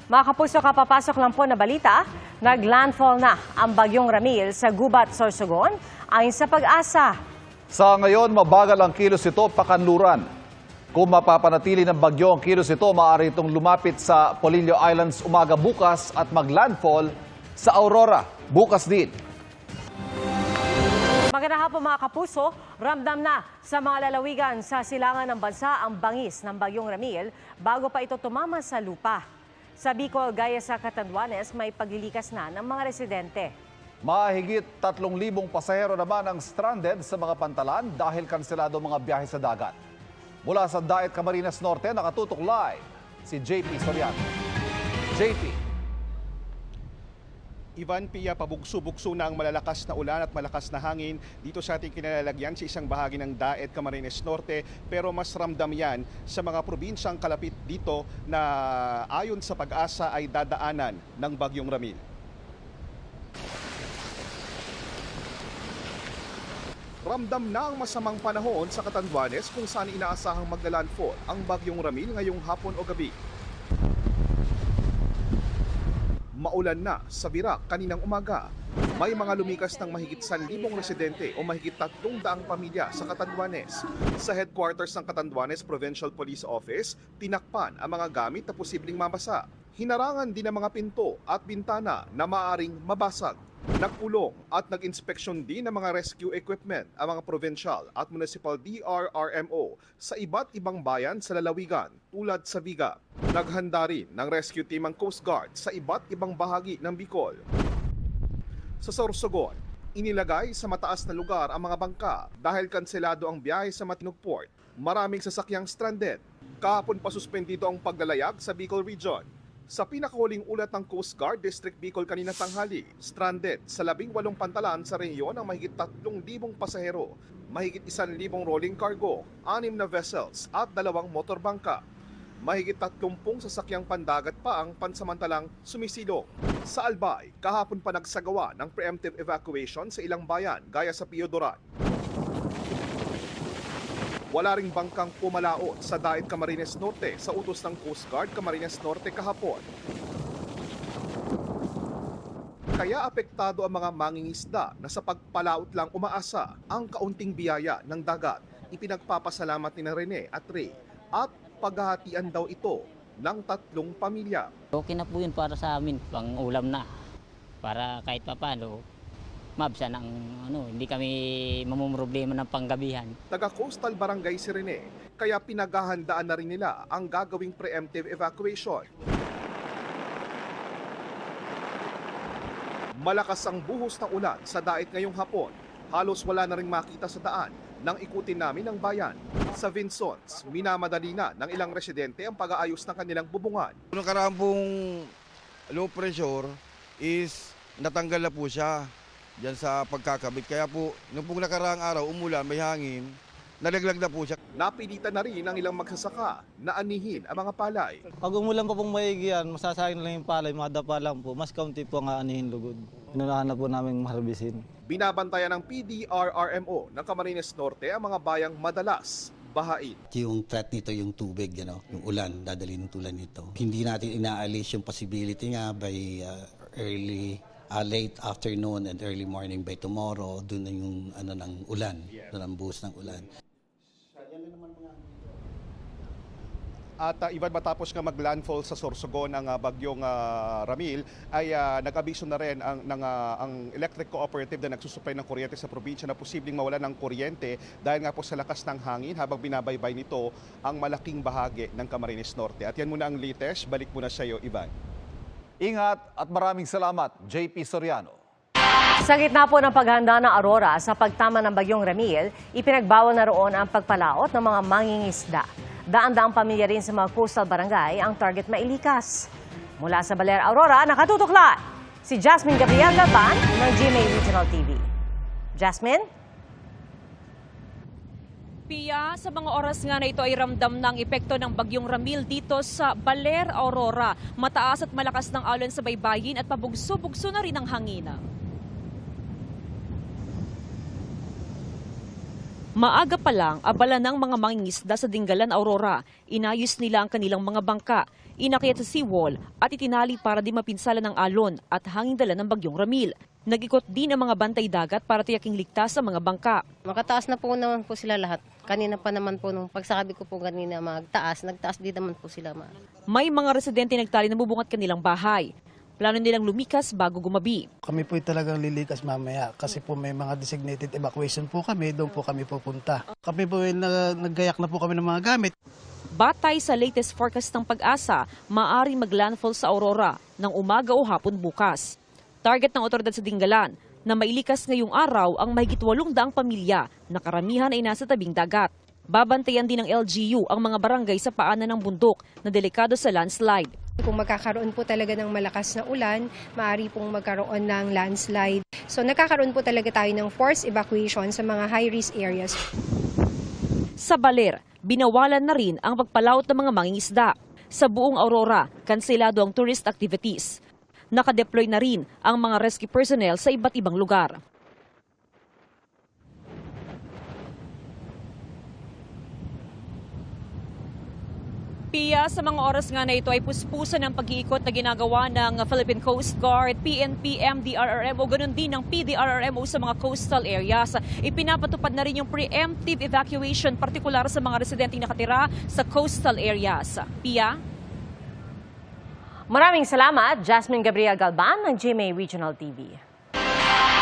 Mga kapuso, kapapasok lang po na balita, naglandfall na ang bagyong Ramil sa Gubat, Sorsogon, ayon sa Pag-asa. Sa ngayon, mabagal ang kilos ito pakanluran. Kung mapapanatili ng bagyo ang kilos ito, maaari itong lumapit sa Polillo Islands umaga bukas at maglandfall sa Aurora bukas din. Magandang hapon mga kapuso, ramdam na sa mga lalawigan sa silangan ng bansa ang bangis ng bagyong Ramil bago pa ito tumama sa lupa. Sa Bicol, gaya sa Catanduanes, may paglilikas na ng mga residente. Mahigit 3,000 pasahero naman ang stranded sa mga pantalan dahil kanselado mga biyahe sa dagat. Mula sa Daet, Camarines Norte, nakatutok live si JP Soriano. JP. Ivan, Pia, pabugso-bugso na ang malalakas na ulan at malakas na hangin dito sa ating kinalalagyan sa isang bahagi ng Daet, Camarines Norte. Pero mas ramdam yan sa mga probinsyang kalapit dito na ayon sa Pag-asa ay dadaanan ng bagyong Ramil. Ramdam na ang masamang panahon sa Catanduanes kung saan inaasahang maglalandfall ang bagyong Ramil ngayong hapon o gabi. Maulan na sa Birac kaninang umaga. May mga lumikas ng mahigit 1,000 residente o mahigit 300 pamilya sa Catanduanes. Sa headquarters ng Catanduanes Provincial Police Office, tinakpan ang mga gamit na posibleng mabasa. Hinarangan din ang mga pinto at bintana na maaaring mabasag. Nagpulong at nag-inspeksyon din ng mga rescue equipment ang mga provincial at municipal DRRMO sa iba't ibang bayan sa lalawigan tulad sa Viga. Naghanda rin ng rescue team ang Coast Guard sa iba't ibang bahagi ng Bicol. Sa Sorsogon, inilagay sa mataas na lugar ang mga bangka dahil kanselado ang biyahe sa Matinog Port. Maraming sasakyang stranded. Kahapon pa suspendido ang paglalayag sa Bicol Region. Sa pinakahuling ulat ng Coast Guard District Bicol kanina tanghali, stranded sa 18 pantalan sa rehiyon ang mahigit 3,000 pasahero, mahigit 1,000 rolling cargo, 6 na vessels at 2 motorbangka. Mahigit 30 sasakyang pandagat pa ang pansamantalang sumisilong. Sa Albay, kahapon pa nagsagawa ng preemptive evacuation sa ilang bayan gaya sa Piodoran. Wala ring bangkang pumalaot sa Daet, Camarines Norte sa utos ng Coast Guard Camarines Norte kahapon. Kaya apektado ang mga mangingisda na sa pagpalaot lang umaasa ang kaunting biyaya ng dagat. Ipinagpapasalamat ni Rene at Ray at paghahatian daw ito ng 3 pamilya. Okay na po yun para sa amin, pang ulam na. Para kahit papano, mabsa ng hindi kami mamumroblema ng panggabihan. Taga-coastal barangay si Rene, kaya pinaghahandaan na rin nila ang gagawing preemptive evacuation. Malakas ang buhos ng ulan sa Daet ngayong hapon. Halos wala na rin makita sa daan nang ikutin namin ang bayan. Sa Vinsons, minamadali na ng ilang residente ang pag-aayos ng kanilang bubungan. Nung nakaraan pong low pressure is natanggal na po siya diyan sa pagkakabit. Kaya po, nung pong nakaraang araw, umulan, may hangin, nalaglag na po siya. Napilitan na rin ang ilang magsasaka na anihin ang mga palay. Pag umulan pa pong maigi yan, masasayang na lang yung palay, madapa lang po. Mas kaunti po ang aanihin lugod. Inunahan na po namin maharbisin. Binabantayan ng PDRRMO ng Camarines Norte ang mga bayang madalas bahain. Yung threat nito, yung tubig, yung ulan, dadali ng tulan nito. Hindi natin inaalis yung possibility nga by late afternoon and early morning by tomorrow, doon na yung ng ulan, doon ang buhos ng ulan. At Ivan, matapos nga maglandfall sa Sorsogon ang bagyong Ramil, ay nag-abiso na rin ang electric cooperative na nagsusupply ng kuryente sa probinsya na posibleng mawalan ng kuryente dahil nga po sa lakas ng hangin habang binabaybay nito ang malaking bahagi ng Camarines Norte. At yan muna ang latest. Balik muna sa iyo, Ivan. Ingat at maraming salamat, JP Soriano. Sa gitna po ng paghahanda ng Aurora sa pagtama ng bagyong Ramil, ipinagbawal na roon ang pagpalaot ng mga mangingisda. Daan-daang pamilya rin sa mga coastal barangay ang target mailikas. Mula sa Baler, Aurora, nakatutok live si Jasmine Gabriel Galvan ng GMA Regional TV. Jasmine? Pia, sa mga oras nga na ito ay ramdam ng epekto ng bagyong Ramil dito sa Baler, Aurora. Mataas at malakas ng alon sa baybayin at pabugso-bugso na rin ang hangina. Maaga pa lang, abala ng mga mangingisda sa Dingalan, Aurora. Inayos nila ang kanilang mga bangka, inakyat sa seawall at itinali para di mapinsala ng alon at hanging dala ng bagyong Ramil. Nag-ikot din ang mga bantay dagat para tiyaking ligtas sa mga bangka. Makataas na po naman po sila lahat. Kanina pa naman po nung pagsabi ko po kanina nagtaas din naman po sila. May mga residente nagtali na bubungat kanilang bahay. Plano nilang lumikas bago gumabi. Kami po talagang lilikas mamaya kasi po may mga designated evacuation po kami, doon po kami pupunta. Kami po naggayak na po kami ng mga gamit. Batay sa latest forecast ng Pag-asa, maaring maglandfall sa Aurora ng umaga o hapon bukas. Target ng otoridad sa Dingalan na mailikas ngayong araw ang mahigit 800 pamilya na karamihan ay nasa tabing dagat. Babantayan din ng LGU ang mga barangay sa paanan ng bundok na delikado sa landslide. Kung magkakaroon po talaga ng malakas na ulan, maaari pong magkaroon ng landslide. So nagkakaroon po talaga tayo ng forced evacuation sa mga high-risk areas. Sa Baler, binawalan na rin ang pagpalaot ng mga mangingisda. Sa buong Aurora, kanselado ang tourist activities. Nakadeploy na rin ang mga rescue personnel sa iba't ibang lugar. Pia, sa mga oras nga na ito ay puspusan ng pag-iikot na ginagawa ng Philippine Coast Guard, PNP, MDRRM o ganun din ng PDRRMO sa mga coastal areas. Ipinapatupad na rin yung preemptive evacuation, partikular sa mga residenteng nakatira sa coastal areas. Pia? Maraming salamat, Jasmine Gabriel Galban ng GMA Regional TV.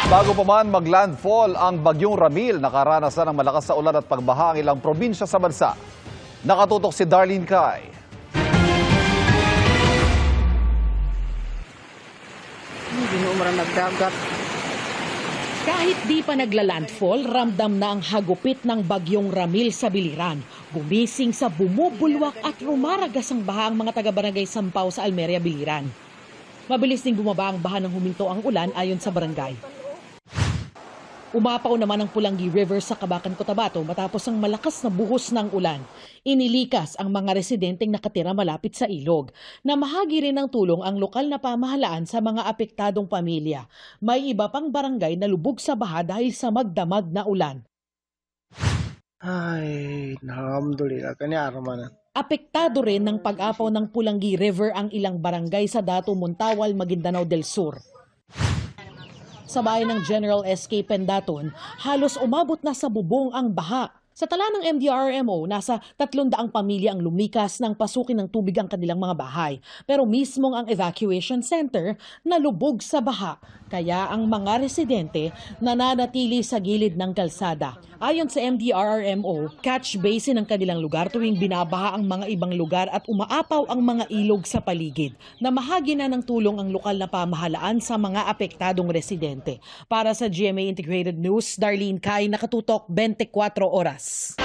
Bago pa man maglandfall ang bagyong Ramil, nakaranas na ng malakas na ulan at pagbaha ang ilang probinsya sa bansa. Nakatutok si Darlene Kai. Kahit di pa naglalandfall, ramdam na ang hagupit ng bagyong Ramil sa biliran. Gumising sa bumubulwak at rumaragas ang baha ang mga taga-barangay Sampaw sa Almeria, Biliran. Mabilis ding bumaba ang baha nang huminto ang ulan ayon sa barangay. Umapaw naman ang Pulangi River sa Kabakan, Cotabato matapos ang malakas na buhos ng ulan. Inilikas ang mga residenteng nakatira malapit sa ilog. Namahagi rin ng tulong ang lokal na pamahalaan sa mga apektadong pamilya. May iba pang barangay na lubog sa baha dahil sa magdamag na ulan. Ay, alhamdulillah, kanyara man. Apektado rin ng pag-apaw ng Pulangi River ang ilang barangay sa Dato, Montawal, Maguindanao del Sur. Sa bayan ng General S.K. Pendaton, halos umabot na sa bubong ang baha. Sa tala ng MDRRMO, nasa 300 pamilya ang lumikas nang pasukin ng tubig ang kanilang mga bahay. Pero mismong ang evacuation center nalubog sa baha. Kaya ang mga residente nananatili sa gilid ng kalsada. Ayon sa MDRRMO, catch basin ang kanilang lugar tuwing binabaha ang mga ibang lugar at umaapaw ang mga ilog sa paligid. Namahagi na ng tulong ang lokal na pamahalaan sa mga apektadong residente. Para sa GMA Integrated News, Darlene Kai, nakatutok 24 oras.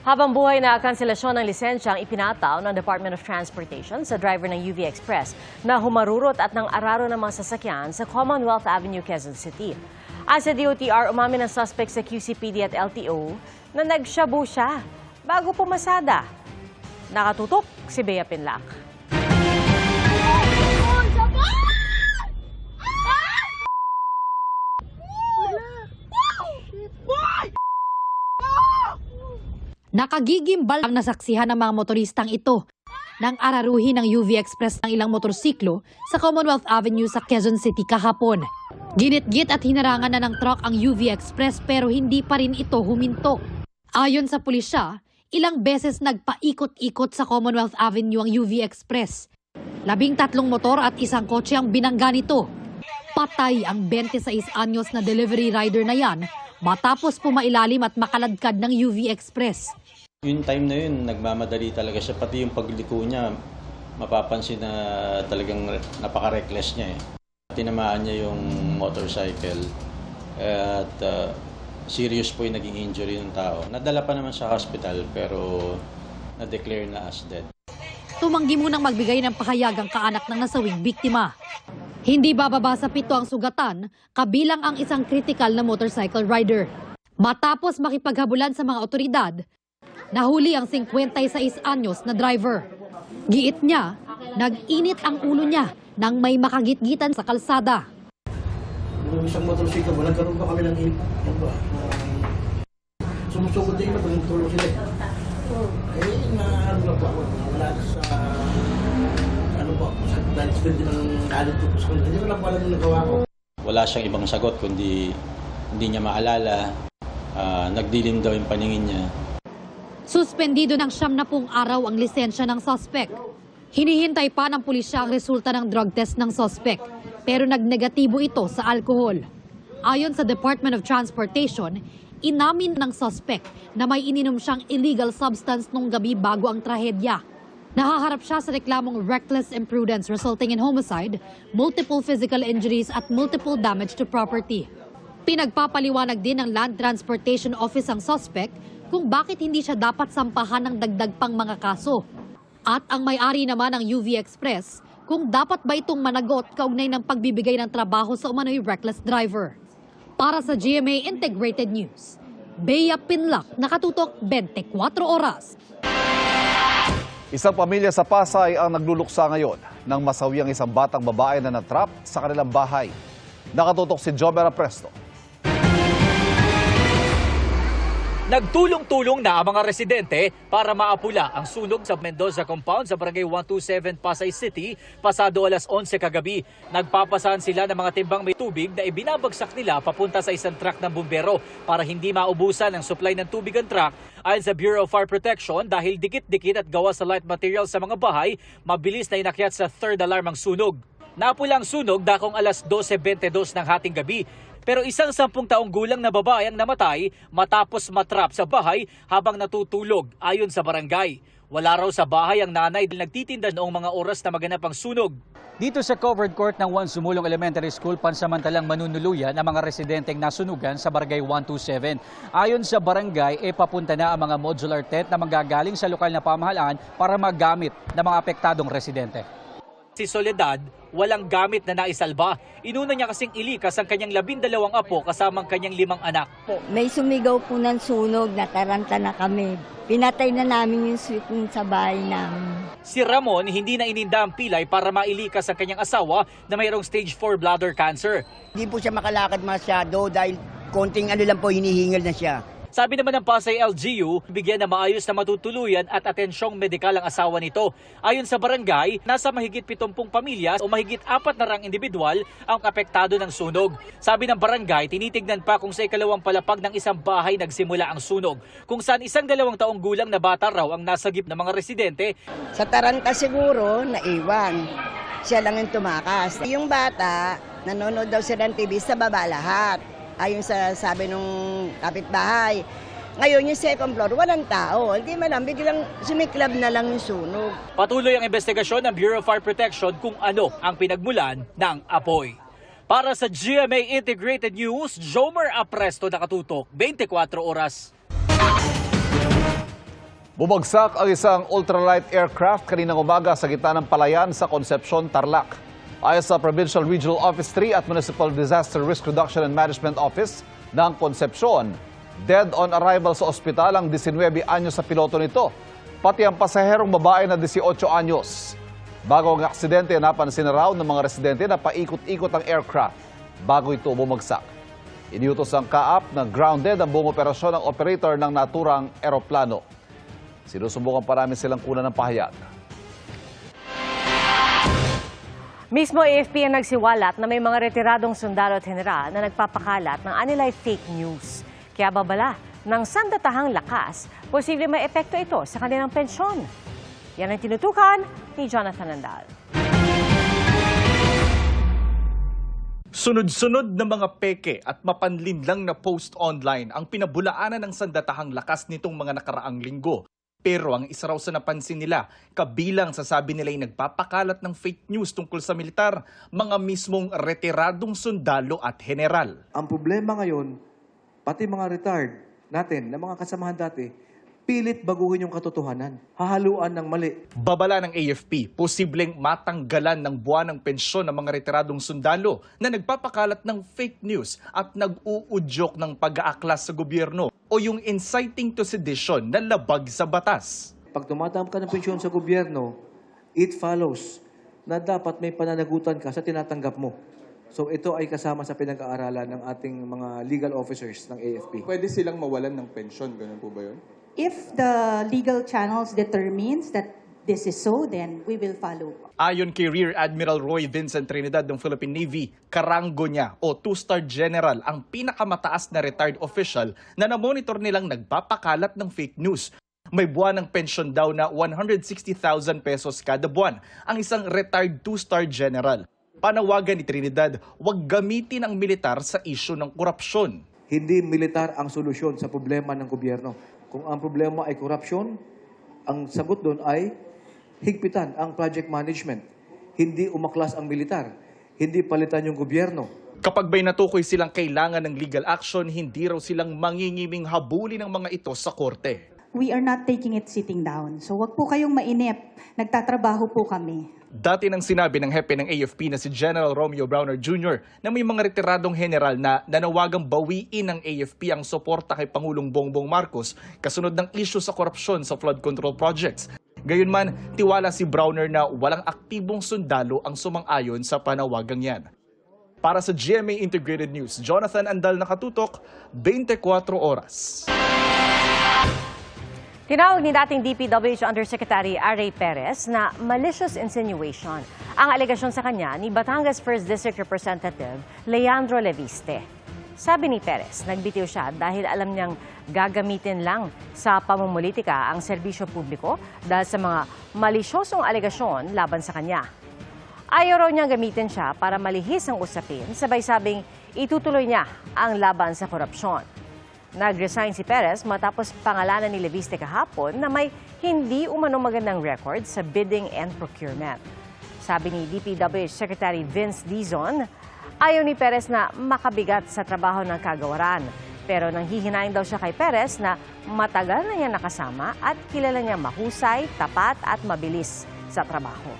Habang buhay na kanselasyon ng lisensya ang ipinataw ng Department of Transportation sa driver ng UV Express na humarurot at nang araro ng mga sasakyan sa Commonwealth Avenue, Quezon City. As sa DOTR, umamin ang suspect sa QCPD at LTO na nagshabu siya bago pumasada. Nakatutok si Bea Pinlac. Nakagigimbal ang nasaksihan ng mga motoristang ito nang araruhin ng UV Express ng ilang motorsiklo sa Commonwealth Avenue sa Quezon City kahapon. Ginit-git at hinarangan na ng truck ang UV Express pero hindi pa rin ito huminto. Ayon sa pulisya, ilang beses nagpaikot-ikot sa Commonwealth Avenue ang UV Express. 13 motor at isang kotse ang binangga nito. Patay ang 26 anyos na delivery rider na yan matapos pumailalim at makaladkad ng UV Express. Yung time na yun, nagmamadali talaga siya. Pati yung pagliko niya, mapapansin na talagang napaka-reckless niya eh. Tinamaan niya yung motorcycle at serious po yung naging injury ng tao. Nadala pa naman sa hospital pero na-declare na as dead. Tumanggi munang magbigay ng pahayag ang kaanak ng nasawing biktima. Hindi bababa sa 7 ang sugatan, kabilang ang isang critical na motorcycle rider. Matapos makipaghabulan sa mga otoridad, nahuli ang 56 anyos na driver. Giit niya, nag-init ang ulo niya nang may makagitgitan sa kalsada. Yung isang motorsiklo, nagkaroon pa kami ng Sumusugod din iba, tulong sila. Ano po ako, wala sa, dahil sila din ang galit ko sa kanila. Hindi ko lang pala yung nagawa ko. Wala siyang ibang sagot kundi hindi niya maalala, nagdilim daw yung paningin niya. Suspendido ng 70 araw ang lisensya ng suspect. Hinihintay pa ng pulisya ang resulta ng drug test ng suspect, pero nagnegatibo ito sa alkohol. Ayon sa Department of Transportation, inamin ng suspect na may ininom siyang illegal substance nung gabi bago ang trahedya. Nahaharap siya sa reklamong reckless imprudence resulting in homicide, multiple physical injuries at multiple damage to property. Pinagpapaliwanag din ng Land Transportation Office ang suspect kung bakit hindi siya dapat sampahan ng dagdag pang mga kaso. At ang may-ari naman ng UV Express kung dapat ba itong managot kaugnay ng pagbibigay ng trabaho sa umano'y reckless driver. Para sa GMA Integrated News, Bea Pinlac, nakatutok 24 oras. Isang pamilya sa Pasay ang nagluluksa ngayon nang masawi ang isang batang babae na natrap sa kanilang bahay. Nakatutok si Jomer Presto. Nagtulong-tulong na ang mga residente para maapula ang sunog sa Mendoza Compound sa Barangay 127 Pasay City pasado alas 11 kagabi. Nagpapasahan sila ng mga timbang may tubig na ibinabagsak nila papunta sa isang truck ng bumbero para hindi maubusan ang supply ng tubig ang truck. Ayon sa Bureau of Fire Protection, dahil dikit-dikit at gawa sa light material sa mga bahay, mabilis na inakyat sa third alarm ang sunog. Napula ang sunog dakong alas 12:22 ng hating gabi. Pero isang 10 taong gulang na babae ang namatay matapos matrap sa bahay habang natutulog ayon sa barangay. Wala raw sa bahay ang nanay dahil nagtitinda noong mga oras na maganap ang sunog. Dito sa covered court ng Juan Sumulong Elementary School, pansamantalang manunuluyan ang mga residenteng nasunugan sa Barangay 127. Ayon sa barangay, papunta na ang mga modular tent na manggagaling sa lokal na pamahalaan para magamit ng mga apektadong residente. Si Soledad, walang gamit na naisalba. Inuna niya kasing ilikas ang kanyang 12 apo kasamang kanyang 5 anak. May sumigaw po ng sunog, nataranta na kami. Pinatay na namin yung switch sa bahay namin. Si Ramon hindi na ininda ang pilay para mailikas ang kanyang asawa na mayroong stage 4 bladder cancer. Hindi po siya makalakad masyado dahil konting lang po hinihingal na siya. Sabi naman ng Pasay LGU, bigyan na maayos na matutuluyan at atensyong medikal ang asawa nito. Ayon sa barangay, nasa mahigit 70 pamilya o mahigit 4 na rang individual ang apektado ng sunog. Sabi ng barangay, tinitignan pa kung sa ikalawang palapag ng isang bahay nagsimula ang sunog, kung saan isang 2 taong gulang na bata raw ang nasagip ng mga residente. Sa taranta siguro, naiwan. Siya lang ang tumakas. Yung bata, nanonood daw sila ng TV sa baba lahat. Ayon sa sabi nung kapitbahay. Ngayon yung second floor, walang tao. Hindi man lang, biglang sumiklab na lang yung sunog. Patuloy ang investigasyon ng Bureau of Fire Protection kung ano ang pinagmulan ng apoy. Para sa GMA Integrated News, Jomer Apresto, nakatutok 24 oras. Bumagsak ang isang ultralight aircraft kaninang umaga sa gitna ng palayan sa Concepcion, Tarlac. Ayon sa Provincial Regional Office 3 at Municipal Disaster Risk Reduction and Management Office ng Concepcion, dead on arrival sa ospital ang 19 anyos sa piloto nito, pati ang pasaherong babae na 18 anyos. Bago ang aksidente, napansin na raw ng mga residente na paikot-ikot ang aircraft bago ito bumagsak. Iniutos ang CAAP na grounded ang buong operasyon ng operator ng naturang eroplano. Sinusubukan pa namin silang kunan ng pahayag. Mismo AFP ang nagsiwalat na may mga retiradong sundalo at general na nagpapakalat ng anilay fake news. Kaya babala ng sandatahang lakas, posible may epekto ito sa kanilang pensyon. Yan ang tinutukan ni Jonathan Andal. Sunod-sunod na mga peke at mapanlinlang na post online ang pinabulaanan ng sandatahang lakas nitong mga nakaraang linggo. Pero ang isa raw sa napansin nila, kabilang sa sabi nila ay nagpapakalat ng fake news tungkol sa militar, mga mismong retiradong sundalo at general. Ang problema ngayon, pati mga retired natin, na mga kasamahan dati, pilit baguhin yung katotohanan, hahaluan ng mali. Babala ng AFP, posibleng matanggalan ng buwan ng pensyon ng mga retiradong sundalo na nagpapakalat ng fake news at nag-uudyok ng pag-aaklas sa gobyerno o yung inciting to sedition na labag sa batas. Pag tumatanggap ka ng pensyon sa gobyerno, it follows na dapat may pananagutan ka sa tinatanggap mo. So ito ay kasama sa pinag-aaralan ng ating mga legal officers ng AFP. Pwede silang mawalan ng pensyon, ganun po ba yun? If the legal channels determines that this is so, then we will follow. Ayon kay Rear Admiral Roy Vincent Trinidad ng Philippine Navy, karango niya o 2-star general ang pinakamataas na retired official na namonitor nilang nagpapakalat ng fake news. May buwan ng pensyon daw na 160,000 pesos kada buwan ang isang retired 2-star general. Panawagan ni Trinidad, huwag gamitin ang militar sa isyu ng korupsyon. Hindi militar ang solusyon sa problema ng gobyerno. Kung ang problema ay korupsyon, ang sagot doon ay higpitan ang project management. Hindi umaklas ang militar. Hindi palitan yung gobyerno. Kapag may natukoy silang kailangan ng legal action, hindi raw silang mangingiming habulin ng mga ito sa korte. We are not taking it sitting down. So wag po kayong mainip. Nagtatrabaho po kami. Dati nang sinabi ng hepe ng AFP na si General Romeo Browner Jr. na may mga retiradong general na nanawagang bawiin ng AFP ang suporta kay Pangulong Bongbong Marcos kasunod ng issue sa korupsyon sa flood control projects. Gayunman, tiwala si Browner na walang aktibong sundalo ang sumang-ayon sa panawagang yan. Para sa GMA Integrated News, Jonathan Andal, nakatutok, 24 oras. Tinawag ni dating DPWH Undersecretary Aray Perez na malicious insinuation ang alegasyon sa kanya ni Batangas 1st District Representative Leandro Leviste. Sabi ni Perez, nagbitiw siya dahil alam niyang gagamitin lang sa pamumulitika ang serbisyo publiko dahil sa mga malisyosong alegasyon laban sa kanya. Ayaw raw niyang gamitin siya para malihis ang usapin, sabay sabing itutuloy niya ang laban sa korupsyon. Nag-resign si Perez matapos pangalanan ni Leviste kahapon na may hindi umano magandang record sa bidding and procurement. Sabi ni DPWH Secretary Vince Dizon, ayaw ni Perez na makabigat sa trabaho ng kagawaran. Pero nanghihinayin daw siya kay Perez na matagal na niya nakasama at kilala niya mahusay, tapat at mabilis sa trabaho.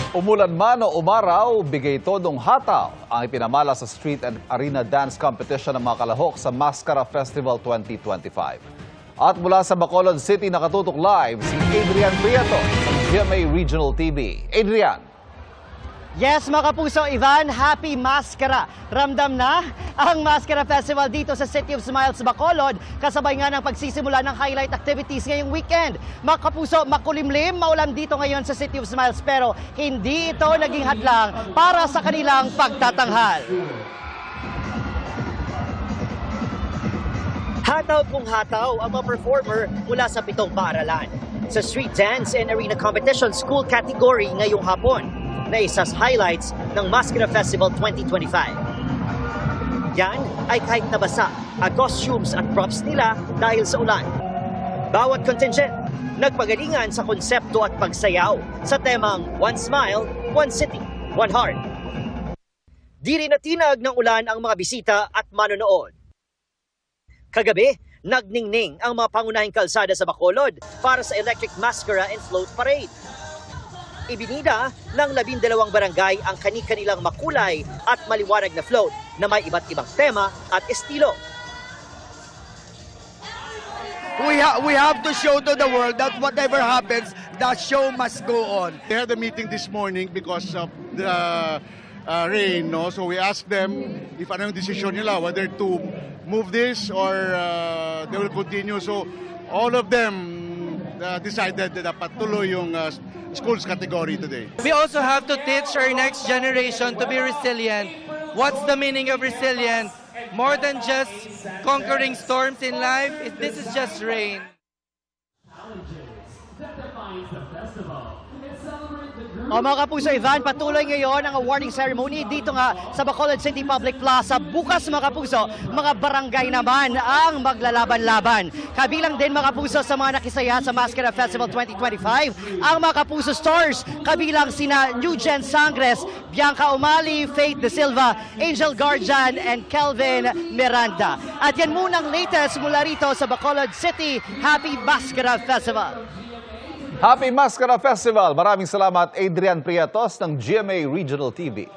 Umulan man o umaraw, bigay todong hataw ang ipinamala sa street and arena dance competition ng mga kalahok sa Mascara Festival 2025. At mula sa Bacolod City, nakatutok live si Adrian Prieto ng GMA Regional TV. Adrian. Yes, mga kapuso, Ivan, happy Mascara. Ramdam na ang Mascara Festival dito sa City of Smiles, Bacolod, kasabay nga ng pagsisimula ng highlight activities ngayong weekend. Mga kapuso, makulimlim, maulan dito ngayon sa City of Smiles, pero hindi ito naging hadlang para sa kanilang pagtatanghal. Hataw kung hataw ang mga performer mula sa 7 paaralan. Sa Street Dance and Arena Competition School category ngayong hapon, na isa sa highlights ng Mascara Festival 2025. Yan ay kahit nabasa ang costumes at props nila dahil sa ulan. Bawat contingent, nagpagalingan sa konsepto at pagsayaw sa temang One Smile, One City, One Heart. Di rin natinag ng ulan ang mga bisita at manonood. Kagabi, nagningning ang mga pangunahing kalsada sa Bacolod para sa Electric Mascara and Float Parade. Ibinida ng 12 barangay ang kani-kanilang makulay at maliwanag na float na may iba't ibang tema at estilo. We have to show to the world that whatever happens, the show must go on. They had a meeting this morning because of the rain, no? So we asked them if ano yung decision nila, whether to move this or they will continue. So all of them decided na dapat tuloy yung schools category today. We also have to teach our next generation to be resilient. What's the meaning of resilient? More than just conquering storms in life, this is just rain. O mga kapuso, Ivan, patuloy ngayon ang awarding ceremony dito nga sa Bacolod City Public Plaza. Bukas mga kapuso, mga barangay naman ang maglalaban-laban. Kabilang din mga kapuso sa mga nakisaya sa Mascara Festival 2025, ang mga kapuso stars, kabilang sina Nugent Sangres, Bianca Umali, Faith De Silva, Angel Guardian, and Kelvin Miranda. At yan munang latest mula rito sa Bacolod City. Happy Mascara Festival! Happy Mascara Festival! Maraming salamat, Adrian Prietos ng GMA Regional TV.